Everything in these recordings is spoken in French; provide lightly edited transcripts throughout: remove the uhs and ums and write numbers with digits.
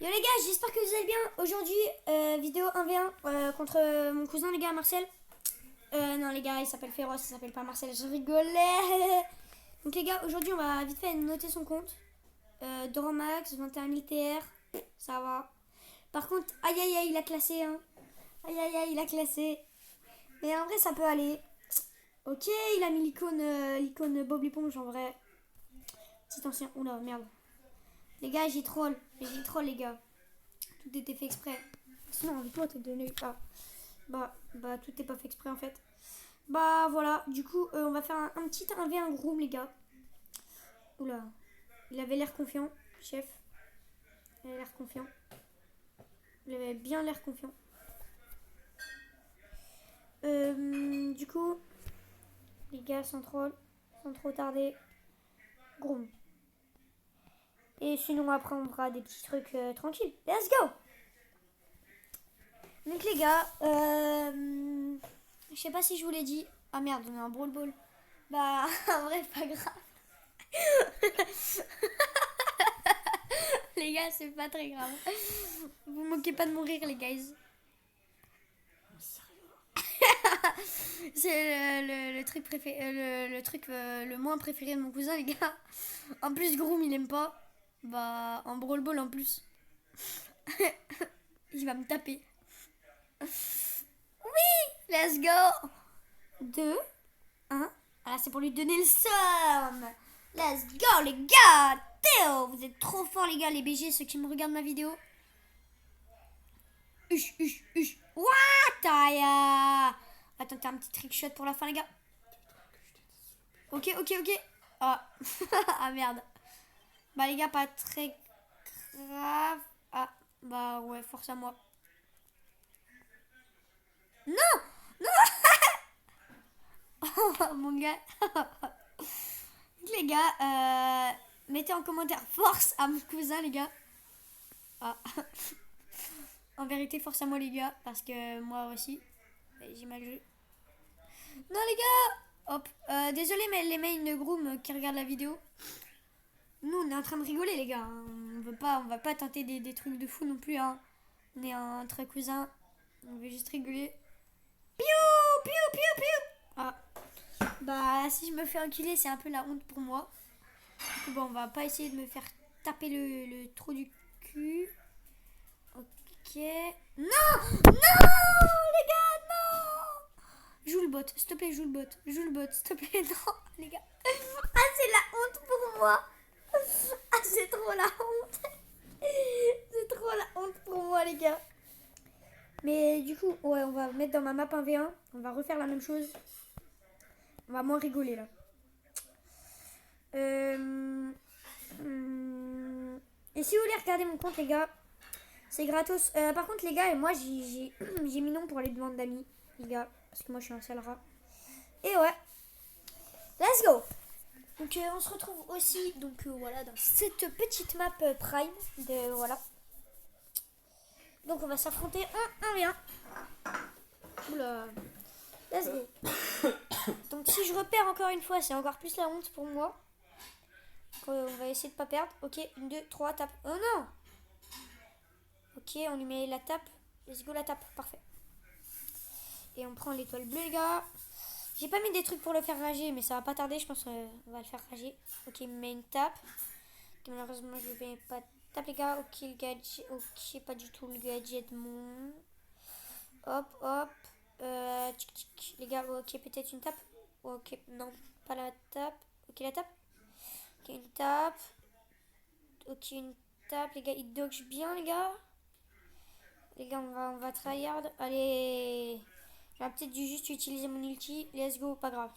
Yo les gars, j'espère que vous allez bien. Aujourd'hui, vidéo 1v1 contre mon cousin les gars, Marcel. Non les gars, il s'appelle Féroce, il s'appelle pas Marcel, je rigolais. Donc les gars, aujourd'hui on va vite fait noter son compte. Doromax, 21 000 TR, ça va. Par contre, aïe aïe aïe, il a classé hein. Aïe aïe aïe, il a classé. Mais en vrai ça peut aller. Ok, il a mis l'icône Bob l'éponge en vrai. Petit ancien, oula merde. Les gars, j'ai troll les gars. Tout était fait exprès. Sinon, avec moi, t'es donné. Ah. Tout est pas fait exprès en fait. Bah voilà, du coup, on va faire un petit 1v1 groom, les gars. Oula, il avait l'air confiant, chef. Il avait l'air confiant. Il avait bien l'air confiant. Du coup, les gars, sans troll, sans trop tarder, groom. Et sinon, après, on fera des petits trucs tranquilles. Let's go! Donc, les gars, je sais pas si je vous l'ai dit. Ah merde, on a un brawl ball. Bah, en vrai, pas grave. Les gars, c'est pas très grave. Vous moquez pas de mourir, les guys. C'est le truc préféré, le truc le moins préféré de mon cousin, les gars. En plus, Groom, il aime pas. Bah, en brawl ball en plus. Il va me taper. Let's go. 2, 1. Ah, c'est pour lui donner le somme. Let's go, les gars. Théo, vous êtes trop forts, les gars, les BG, ceux qui me regardent ma vidéo. Huch, huch, huch. What? Attends, t'as un petit trick shot pour la fin, les gars. Ok. Ah, ah merde. Bah, les gars, pas très grave. Ah, bah ouais, force à moi. Non, oh, mon gars. Les gars, mettez en commentaire force à mon cousin, les gars. Ah. En vérité, force à moi, les gars, parce que moi aussi, j'ai mal joué. Non, les gars. Hop. Désolé, mais les main groom qui regardent la vidéo. Nous, on est en train de rigoler, les gars. On va pas tenter des trucs de fou non plus. Hein. On est entre cousins. On veut juste rigoler. Piou, piou, piou, piou. Ah. Bah, si je me fais enculer, c'est un peu la honte pour moi. Du coup, bon, on va pas essayer de me faire taper le trou du cul. Ok. Non, non, les gars, non. Joue le bot, s'il te plaît, joue le bot, s'il te plaît, non, les gars. Ah, c'est la honte pour moi. Ah, c'est trop la honte. C'est trop la honte pour moi, les gars. Mais du coup, ouais, on va mettre dans ma map 1v1. On va refaire la même chose. On va moins rigoler, là. Et si vous voulez regarder mon compte, les gars, c'est gratos. Par contre, les gars, et moi, j'ai mis non pour les demandes d'amis, les gars. Parce que moi, je suis un sale rat. Et ouais. Let's go. Donc on se retrouve aussi voilà dans cette petite map Prime de voilà. Donc on va s'affronter un v 1. Oula. Let's go. Donc si je repère encore une fois, c'est encore plus la honte pour moi. Donc, on va essayer de pas perdre. Ok, 1, 2, 3, tape. Oh non. Ok, on lui met la tape. Let's go la tape, parfait. Et on prend l'étoile bleue, les gars. J'ai pas mis des trucs pour le faire rager, mais ça va pas tarder, je pense qu'on va le faire rager. Ok, il me met une tape. Okay, malheureusement, je vais pas tape, les gars. Ok, le gadget. Ok, pas du tout le gadget. Mon. Hop. Tchic, tchic. Les gars, ok, peut-être une tape. Ok, non, pas la tape. Ok, la tape. Ok, une tape. Ok, une tape. Les gars, il dodge bien, les gars. Les gars, on va tryhard. Allez. J'aurais peut-être dû juste utiliser mon ulti. Let's go, pas grave.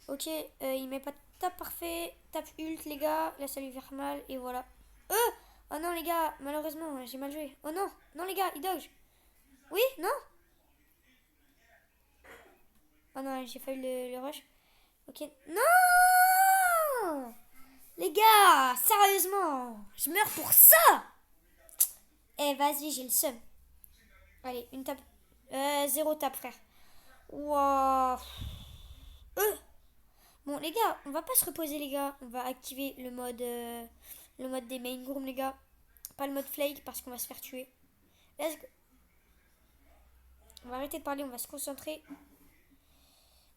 Ok, il met pas de tape, parfait. Tape ult, les gars. Là, ça lui fait mal. Et voilà. Oh non, les gars, malheureusement, j'ai mal joué. Oh non, non, les gars, il dodge. Oui, non. Oh non, j'ai failli le rush. Ok. Non. Les gars, sérieusement, je meurs pour ça. Eh, vas-y, j'ai le seum. Allez, une tape. Zéro tape, frère. Wow. Bon, les gars, on va pas se reposer, les gars. On va activer le mode des main groom, les gars. Pas le mode flake parce qu'on va se faire tuer. Let's go. On va arrêter de parler, on va se concentrer.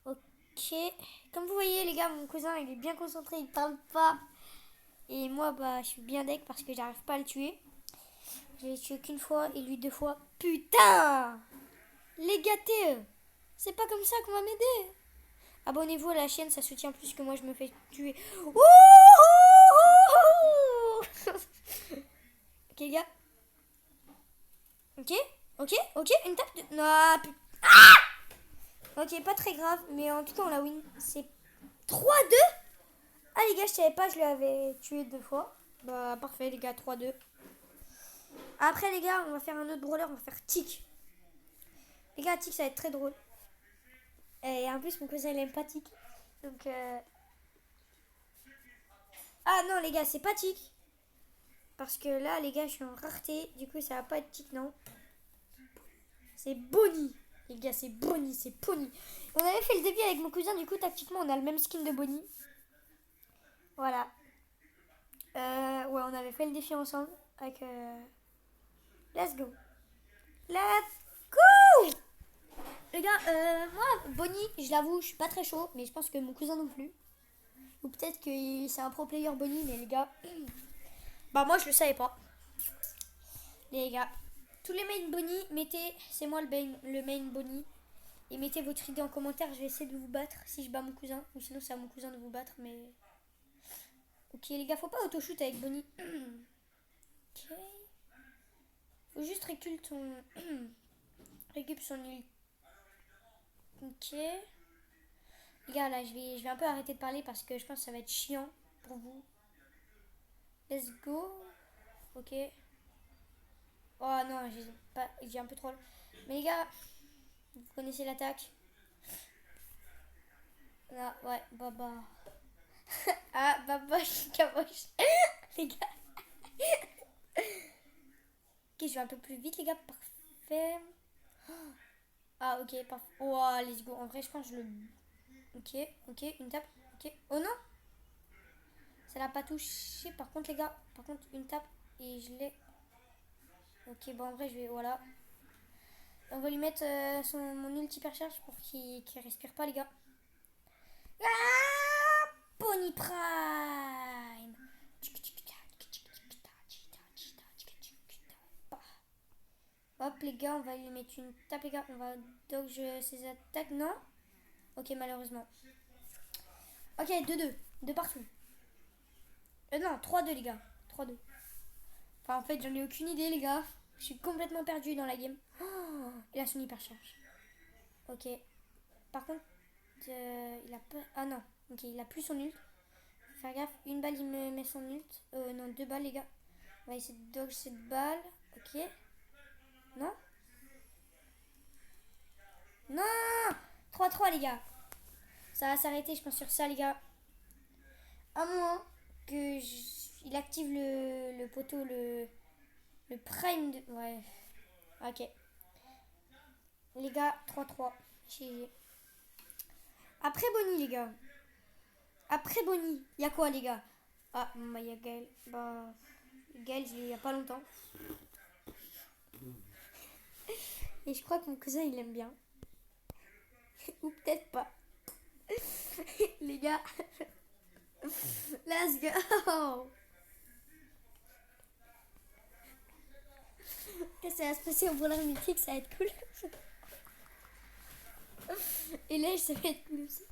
Ok. Comme vous voyez les gars, mon cousin il est bien concentré, il parle pas. Et moi bah je suis bien deck parce que j'arrive pas à le tuer. Je l'ai tué qu'une fois et lui 2 fois. Putain! Les gâtés! C'est pas comme ça qu'on va m'aider! Abonnez-vous à la chaîne, ça soutient plus que moi je me fais tuer. Ouh. Ok les gars. Ok, ok, une tape de... Non, ok, pas très grave, mais en tout cas on la win. C'est 3-2. Ah les gars, je savais pas, je l'avais tué 2 fois. Bah parfait les gars, 3-2. Après les gars, on va faire un autre brawler, on va faire Tic. Les gars, Tic ça va être très drôle. Et en plus mon cousin il aime pas Tic. Donc ah non les gars, c'est pas Tic. Parce que là les gars, je suis en rareté. Du coup ça va pas être Tic, non. C'est Bonnie. Les gars, c'est Bonnie, c'est Pony. On avait fait le défi avec mon cousin, du coup tactiquement on a le même skin de Bonnie. Voilà. Ouais, on avait fait le défi ensemble avec... Let's go. Let's go. Les gars, moi, Bonnie, je l'avoue, je suis pas très chaud, mais je pense que mon cousin non plus. Ou peut-être que c'est un pro player Bonnie, mais les gars... Bah moi, je le savais pas. Les gars, tous les main Bonnie, mettez... C'est moi le main Bonnie. Et mettez votre idée en commentaire, je vais essayer de vous battre si je bats mon cousin. Ou sinon, c'est à mon cousin de vous battre, mais... Ok, les gars, faut pas auto-shoot avec Bonnie. Ok. Faut juste récupérer ton... récupère son île. Ok. Les gars, là, je vais un peu arrêter de parler parce que je pense que ça va être chiant pour vous. Let's go. Ok. Oh non, j'ai un peu trop... Mais les gars, vous connaissez l'attaque. Ah, ouais, baba. Ah, baba, caboche. Les gars. Ok, je vais un peu plus vite, les gars. Parfait. Ah, ok, parfait. Oh, let's go. En vrai, je pense que je le... Ok, une tape. Ok. Oh non! Ça l'a pas touché. Par contre, les gars, une tape et je l'ai. Ok, bon, en vrai, je vais. Voilà. On va lui mettre mon ulti hyper charge pour qu'il respire pas, les gars. Ah! Pony Prime! Hop, les gars, on va lui mettre une tape, les gars. On va dodge ses attaques. Non? Ok, malheureusement. Ok, 2-2. De partout. Non, 3-2, les gars. 3-2. Enfin, en fait, j'en ai aucune idée, les gars. Je suis complètement perdu dans la game. Oh, il a son hyper charge. Ok. Par contre, il a pas... Ah non. Ok, il a plus son ult. Faut faire gaffe. Une balle, il me met son ult. Non, 2 balles, les gars. On va essayer de dodge cette balle. Ok. Non? Non! 3-3, les gars. Ça va s'arrêter, je pense, sur ça, les gars. À moins que il active le poteau, le prime de... Ouais. Ok. Les gars, 3-3. GG. Après Bonnie, les gars. Après Bonnie, il y a quoi, les gars? Ah, bah, il y a Gaël. Bah, Gaël, je l'ai il y a pas longtemps. Et je crois que mon cousin, il aime bien. Ou peut-être pas. Les gars. Let's go. Et ça va se passer au brawler mythique, ça va être cool. Et là, ça va être cool aussi.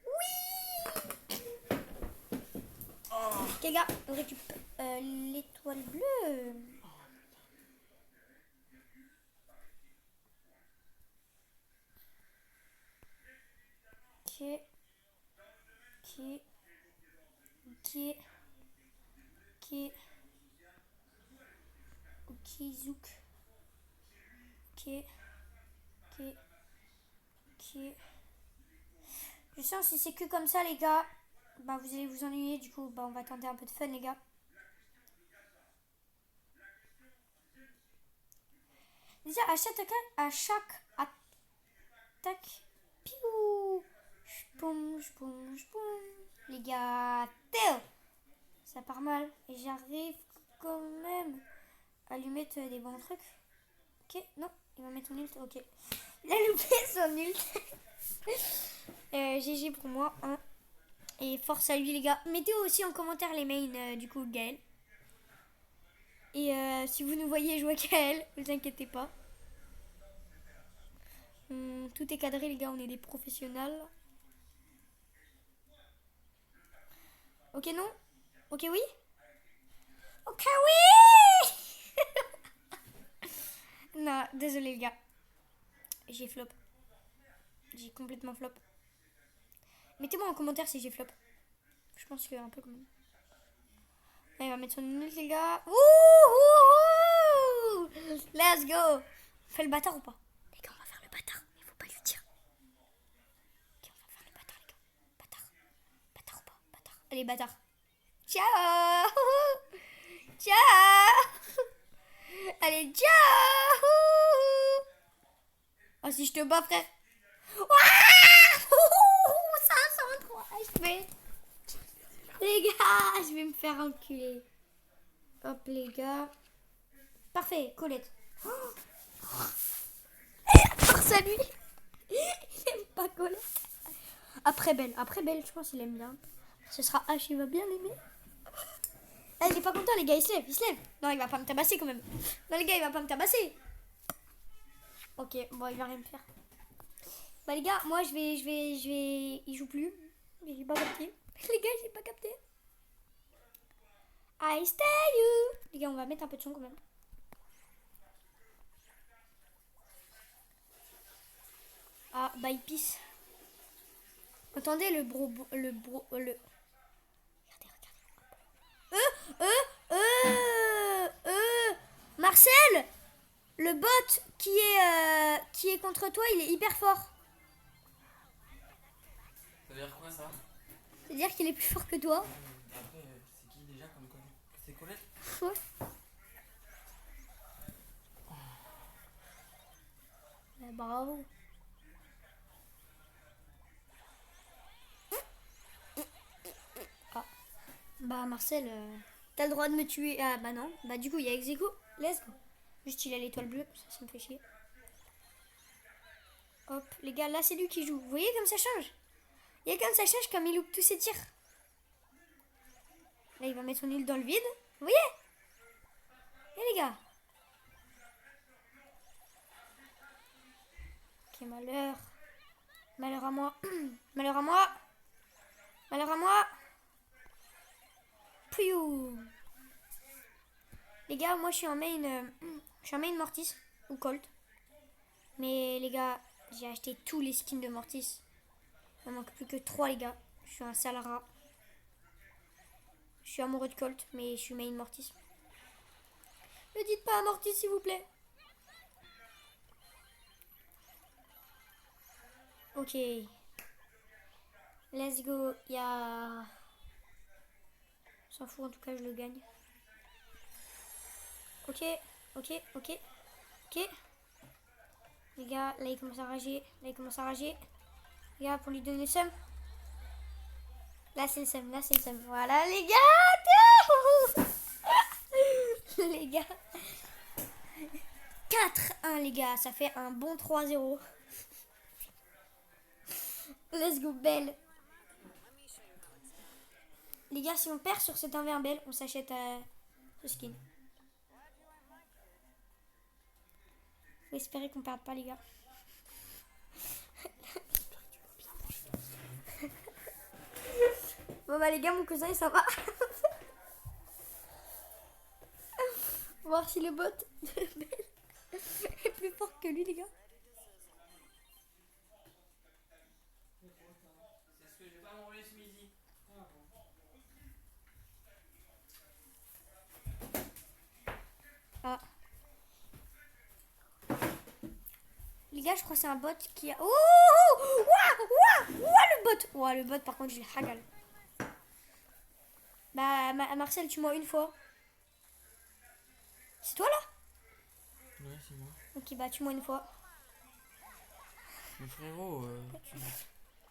Oui. Ok, les gars, on récupère l'étoile bleue. Ok. Ok. Ok. Ok. Ok, zouk. Ok. Ok. Ok. Je sens si c'est que comme ça, les gars, bah vous allez vous ennuyer. Du coup, bah on va tenter un peu de fun, les gars. Déjà, à chaque attaque, piou, j'poum, j'poum, j'poum. Les gars, ça part mal. Et j'arrive quand même à lui mettre des bons trucs. Ok, non, il va mettre son ult. Ok. Il a loupé son ult. GG pour moi. Hein. Et force à lui, les gars. Mettez aussi en commentaire les mains du coup Gaël. Et si vous nous voyez jouer Gaël, ne vous inquiétez pas. Tout est cadré, les gars. On est des professionnels. Ok, non? Ok, oui? Ok, oui! Non, désolé, les gars. J'ai flop. J'ai complètement flop. Mettez-moi en commentaire si j'ai flop. Je pense que un peu comme... Là, il va mettre son ult, les gars. Ouh! Let's go! On fait le bâtard ou pas? Les gars, on va faire le bâtard. Il faut pas lui dire. Ok, on va faire le bâtard, les gars. Bâtard. Bâtard ou pas? Bâtard. Allez, bâtard. Ciao! Ciao! Allez, ciao! Oh, si je te bats, frère. Ouah! 503 HP. Les gars, je vais me faire enculer. Hop, les gars. Parfait, Colette. Force à lui. Il aime pas Colette. Après Belle, je pense qu'il aime bien. Ce sera H, il va bien l'aimer. Ah, il est pas content, les gars, il se lève. Non, il va pas me tabasser quand même. Non, les gars, il va pas me tabasser. Ok, bon, il va rien me faire. Bah, les gars, moi, je vais. Il joue plus. J'ai pas capté. Les gars, j'ai pas capté. I stay you. Les gars, on va mettre un peu de son quand même. Ah, bah, il pisse. Attendez, Regardez. Marcel, le bot qui est contre toi, il est hyper fort. Ça veut dire quoi ça? C'est-à-dire qu'il est plus fort que toi. Après, c'est qui déjà comme Colette? C'est Colette? Ouais. Bravo. Ah. Bah Marcel, t'as le droit de me tuer. Ah bah non. Bah du coup il y a Execo. Let's go. Juste il a l'étoile bleue, ça me fait chier. Hop, les gars, là c'est lui qui joue. Vous voyez comme ça change? Il y a comme ça change comme il loupe tous ses tirs. Là il va mettre son île dans le vide. Vous voyez? Et les gars. Ok, malheur. Malheur à moi. Malheur à moi. Malheur à moi. Piou. Les gars, moi je suis en main. Je suis en main Mortis ou Colt. Mais les gars, j'ai acheté tous les skins de Mortis. Il ne manque plus que 3, les gars. Je suis un sale rat. Je suis amoureux de Colt, mais je suis main Mortis. Ne dites pas à Mortis, s'il vous plaît. Ok. Let's go. Il y a... On s'en fout, en tout cas, je le gagne. Ok. Les gars, là, il commence à rager. Les gars, pour lui donner le seum. Là, c'est le seum. Voilà, les gars. Les gars. 4-1, les gars. Ça fait un bon 3-0. Let's go, Belle. Les gars, si on perd sur cet 1v1 Belle, on s'achète ce skin. Faut espérer qu'on perde pas, les gars. Bon bah les gars, mon cousin il s'en va. On va voir si le bot de Belle est plus fort que lui, les gars. C'est ce que je vais pas manger ce midi. Ah. Les gars, je crois que c'est un bot qui a... Oh, le bot. Ouah, le bot, par contre, je l'ai hagal. Bah, Marcel, tue-moi une fois. C'est toi, là? Ouais, c'est moi. Ok, bah, tue-moi une fois. Mais frérot,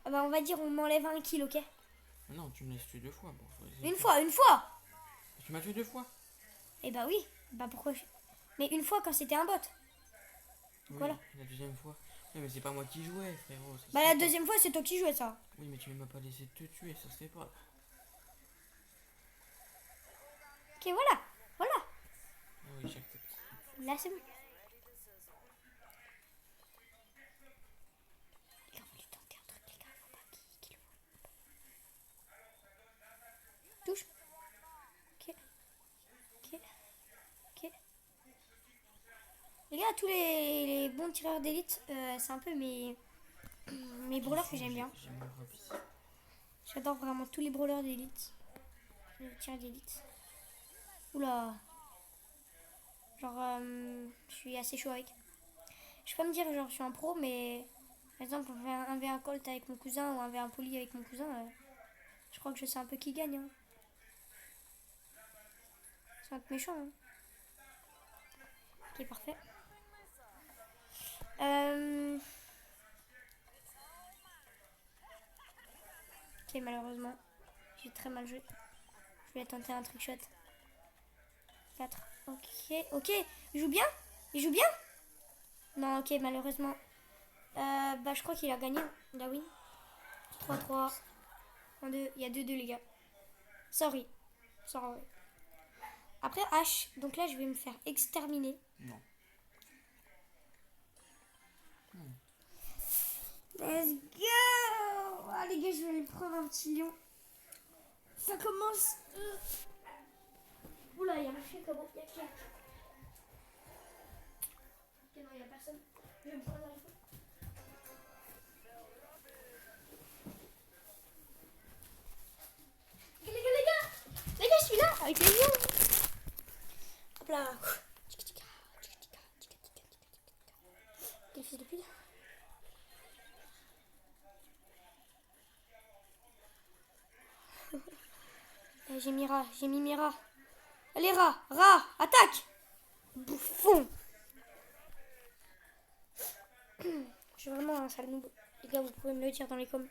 Ah bah, on va dire, on m'enlève un kill, ok? non, tu me laisses tuer 2 fois. Bon, Une fois. Tu m'as tué 2 fois. Eh bah oui. Bah pourquoi Mais une fois quand c'était un bot. Oui, Voilà. la deuxième fois. Oui, mais c'est pas moi qui jouais, frérot. Ça se Bah fait la pas. deuxième fois c'est toi qui jouais ça. Oui, mais tu m'as pas laissé te tuer, ça se fait pas. Ok voilà. Voilà. Ah oui, j'accepte. Là c'est bon. Les gars, on va lui tenter un truc les gars. Faut pas qu'il le voit. Touche. Ok. Ok. Ok. Les gars, tous les bons tireurs d'élite, c'est un peu mes brawlers que j'aime bien. J'ai mon robe ici. J'adore vraiment tous les brawlers d'élite. Les tireurs d'élite. Oula. Genre, je suis assez chaud avec. Je peux pas me dire, genre, je suis un pro, mais par exemple, on fait un 1v1 Colt avec mon cousin ou un 1v1 Poli avec mon cousin. Je crois que je sais un peu qui gagne. Hein. C'est un peu méchant. Hein. Ok, parfait. Ok, malheureusement, j'ai très mal joué. Je vais tenter un trick shot. 4. Ok, ok. Il joue bien? Il joue bien? Non, ok, malheureusement. Bah, je crois qu'il a gagné. Il a win. 3-3. 1-2. Il y a 2-2, les gars. Sorry. Sorry. Après, H. Donc là, je vais me faire exterminer. Non. Let's go! Ah, les gars, je vais aller prendre un petit lion. Ça commence. Oula, il y a un chien comment? Il y a qui? Ok, non, il n'y a personne. Je vais me prendre un lion. Les gars, je suis là avec les lions. Hop là. Quel fils de pute. J'ai mis Mira. Allez, rat, attaque. Bouffon. Je suis vraiment un sale noob. Les gars, vous pouvez me le dire dans les coms.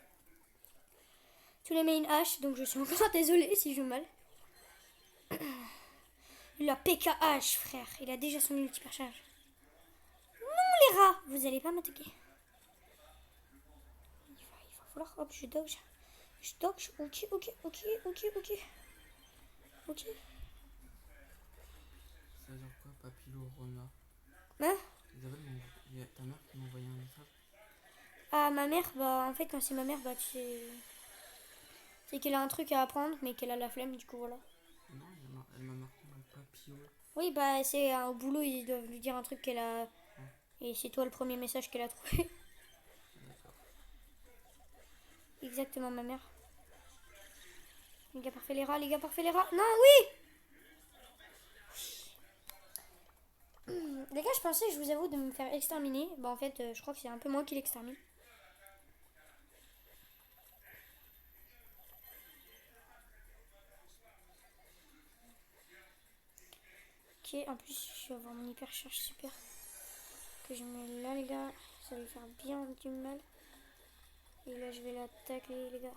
Tous les main H, donc je suis encore désolée si je joue mal. Il a PKH, frère. Il a déjà son ulti percharge. Non, les rats, vous allez pas m'attaquer. Il va falloir. Hop, je dodge. Je dodge. Ok. Ok. Ça veut dire quoi, papillon, renard? Hein? Isabelle, il y a ta mère qui m'a envoyé un message. Ah, ma mère, bah en fait, quand c'est ma mère, bah tu sais. C'est qu'elle a un truc à apprendre, mais qu'elle a la flemme, du coup, voilà. Non, elle m'a marqué un papillon. Oui, bah c'est au boulot, ils doivent lui dire un truc qu'elle a. Et c'est toi le premier message qu'elle a trouvé. D'accord. Exactement, ma mère. Les gars, parfait les rats. Non, oui! Les gars, je pensais, je vous avoue, de me faire exterminer. Bah en fait, je crois que c'est un peu moi qui l'extermine. Ok, en plus, je vais avoir mon hyper charge super. Que je mets là, les gars. Ça va lui faire bien du mal. Et là, je vais l'attaquer, les gars.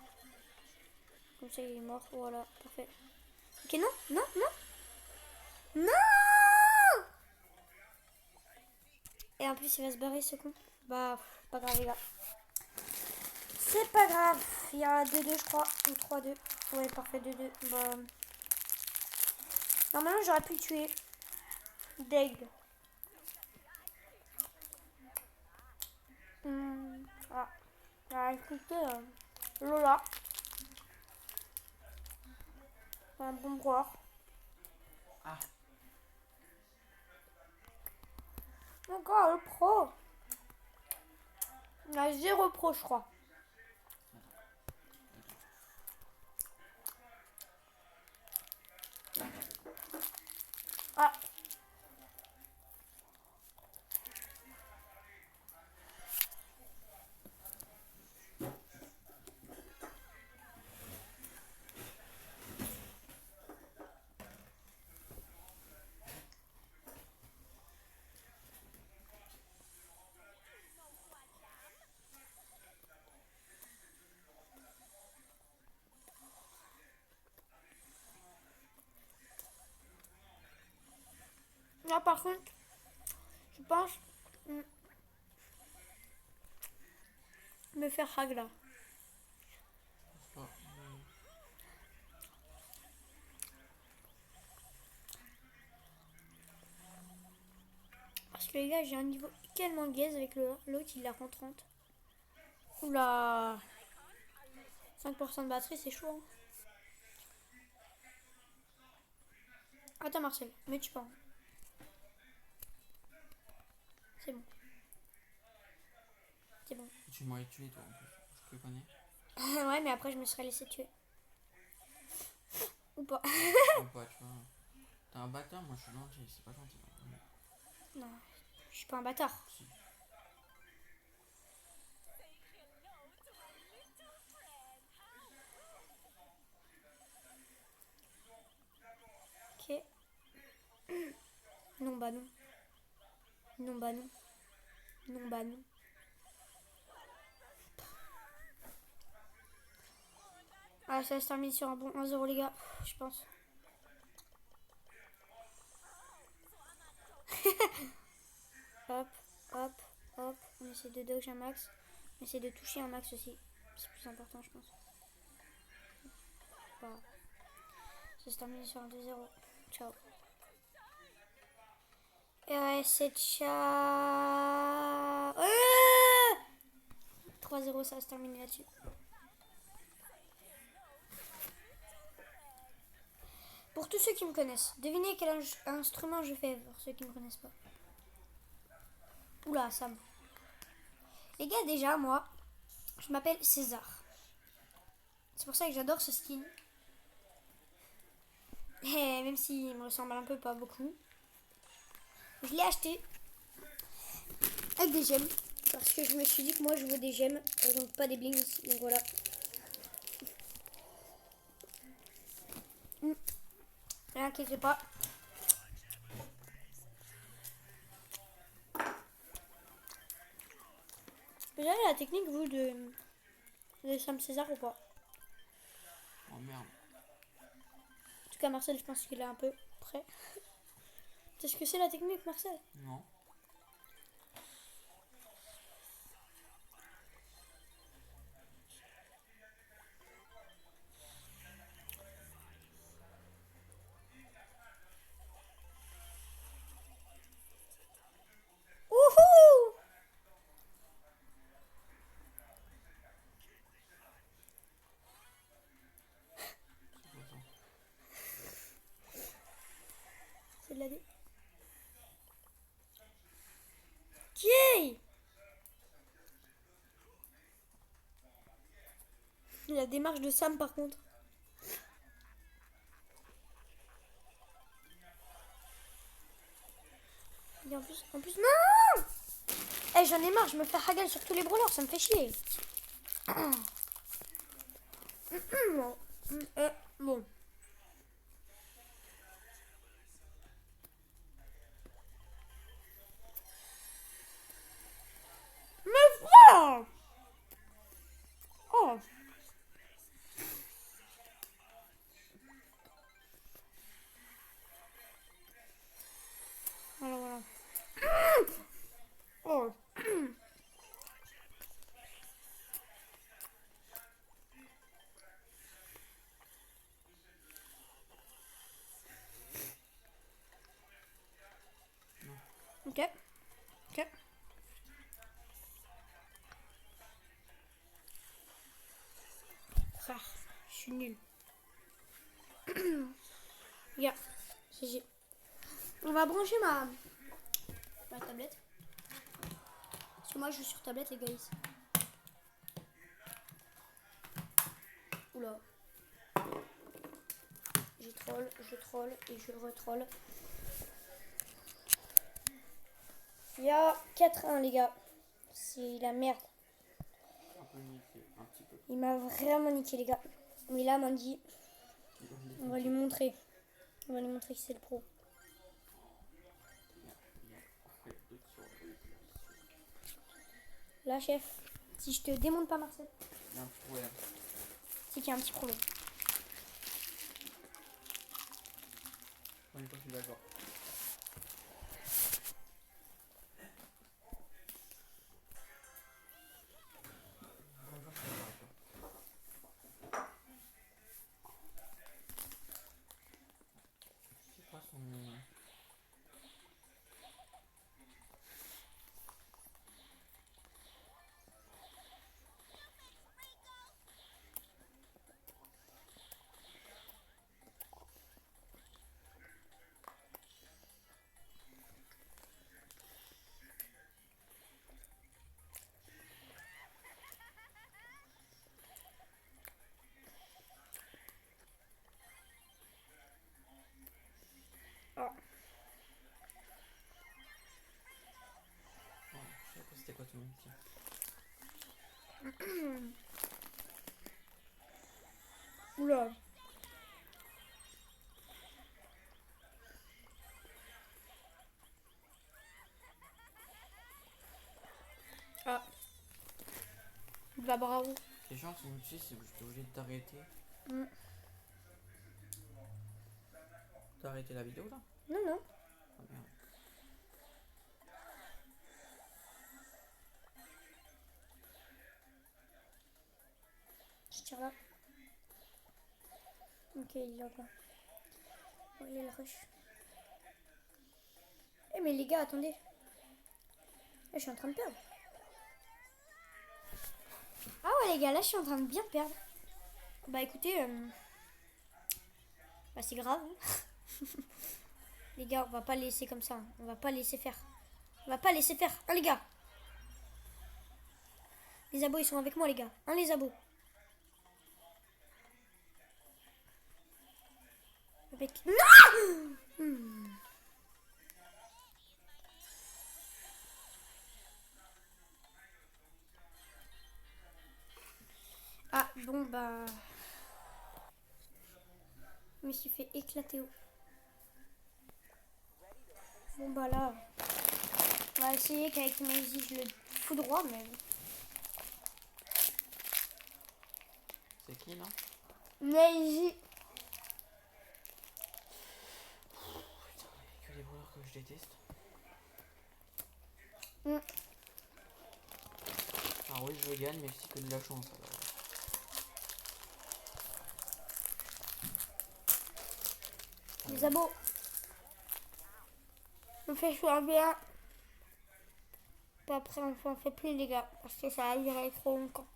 Comme ça, il est mort. Voilà, parfait. Ok, non. Et en plus, il va se barrer, ce con. Bah, pas grave, les gars. C'est pas grave. Il y a 2-2, je crois. Ou 3-2. Ouais, parfait, 2-2. Bah. Normalement, j'aurais pu le tuer. Deg. Écoutez, Lola. Un bon boire. Ah. Encore le pro. Il a 0 pro, je crois. Ah. Là, par contre, je pense me faire Ragla. Pas, Parce que les gars, j'ai un niveau tellement gaze avec l'autre, il la rend 30. Oula, 5% de batterie, c'est chaud. Hein. Attends Marcel, mais tu pas. C'est bon. C'est bon. tu m'aurais tué toi en plus. Je te connais. Ouais, mais après, je me serais laissé tuer. Ou pas. Ou pas, tu vois. T'es un bâtard, moi je suis gentil, c'est pas gentil. Non, je suis pas un bâtard. Si. Ok. Non, bah non. Non, bah non. Non, bah non. Ah, ça va se terminer sur un bon 1-0, les gars. Je pense. Hop, hop, hop. On essaie de dodge un max. On essaie de toucher un max aussi. C'est plus important, je pense. Voilà. Ça se termine sur un 2-0. Ciao. Et ouais, c'est ciao. 3-0, ça va se terminer là-dessus. Pour tous ceux qui me connaissent, devinez quel instrument je fais, pour ceux qui ne me connaissent pas. Oula, Sam. Les gars, déjà, moi, je m'appelle César. C'est pour ça que j'adore ce skin. Et même s'il me ressemble un peu, pas beaucoup. Je l'ai acheté avec des gemmes. Parce que je me suis dit que moi, je veux des gemmes. Et donc pas des blings. Donc voilà. Ne inquiétez pas. Vous avez la technique, vous, de Sam César ou pas? Oh merde. En tout cas, Marcel, je pense qu'il est un peu prêt. C'est ce que c'est la technique, Marcel? Non. Wouhou! C'est quoi ça? C'est de la dé. Qui? La démarche de Sam, par contre. Et en plus, non! Eh, j'en ai marre, je me fais hagal sur tous les brawlers, ça me fait chier. Bon. Mais frère! Oh! Voilà, voilà. Oh! Ok. Ok. Frère, je suis nul. Yeah, GG. On va brancher ma tablette. Parce que moi je joue sur tablette les gars. Oula. Je troll et je retroll. Il y a 4-1 les gars. C'est la merde. Un peu niqué, un petit peu. Il m'a vraiment niqué les gars. Mais là Mandy, on va lui montrer. On va lui montrer que c'est le pro. Là chef, si je te démonte pas Marcel, Il y a un petit problème. c'est qu'il y a un petit problème. On est pas d'accord. c'est multi. Oula. Ah. Bah bravo. C'est chiant, c'est multi, c'est j'étais obligé de t'arrêter. Mm. T'as arrêté la vidéo là? Non, non. Ah merde. Je tire là. Ok, il est là-bas. Oh, il est le rush. Eh mais les gars, attendez. Là, je suis en train de perdre. Ah ouais les gars, là je suis en train de bien perdre. Bah écoutez, bah c'est grave. Les gars, on va pas laisser comme ça. On va pas laisser faire. On va pas laisser faire. Hein les gars. Les abos ils sont avec moi les gars. Hein les abos. Avec... Non. Ah bon bah... Je me suis fait éclater. Bon bah là... On va essayer qu'avec Maisy je le fous droit mais... C'est qui là? Maisy. Putain, il y a que des voleurs que je déteste. Ah oui, je gagne, mais c'est que de la chance alors. Les abos. On fait choix bien. Puis après on s'en fait plus les gars. Parce que ça a duré trop longtemps.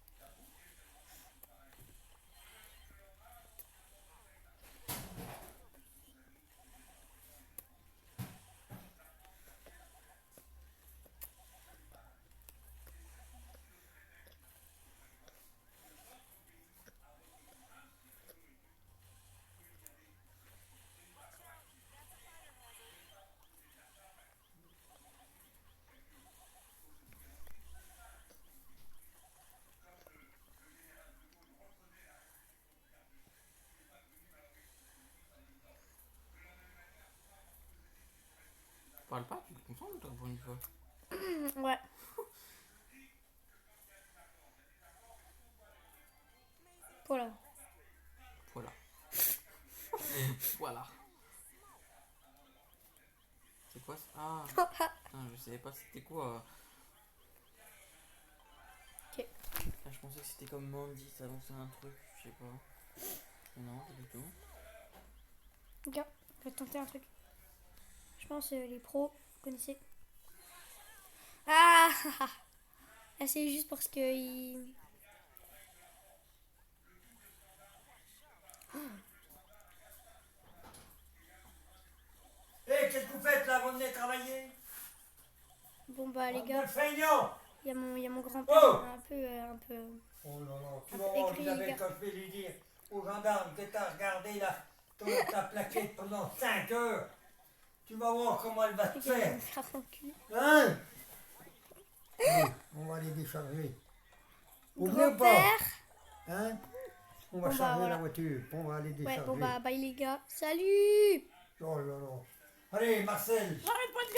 Parle pas, tu te concentres toi pour une fois. Ouais. Voilà. Voilà. Voilà. C'est quoi ça? Ah, putain, je savais pas c'était quoi. Ok. Ah, je pensais que c'était comme Mandy, ça lançait un truc, je sais pas. Mais non, pas du tout. Regarde, je vais tenter un truc. Je pense les pros, vous connaissez. Ah. Là c'est juste parce que il... Hé, qu'est-ce que vous faites là? Vous venez travailler? Bon bah les Bande gars, de feignants! il y a mon grand-père Oh! un peu... Oh non, non, tu Un vas peu voir, aigri, vous avez les gars. quand je vais lui dire au gendarme que t'as regardé là, ta plaquette pendant 5 heures. Tu vas voir comment elle va te Regarde, faire. me faire enculer. Hein? Allez, on va les décharger. Ou bien pas? Grand-père. Hein? On va Bon, bah, charger voilà. la voiture, on va les décharger. Ouais, bon bah bye les gars. Salut. Oh là là. Allez, Marcel. J'arrête pas de gagner!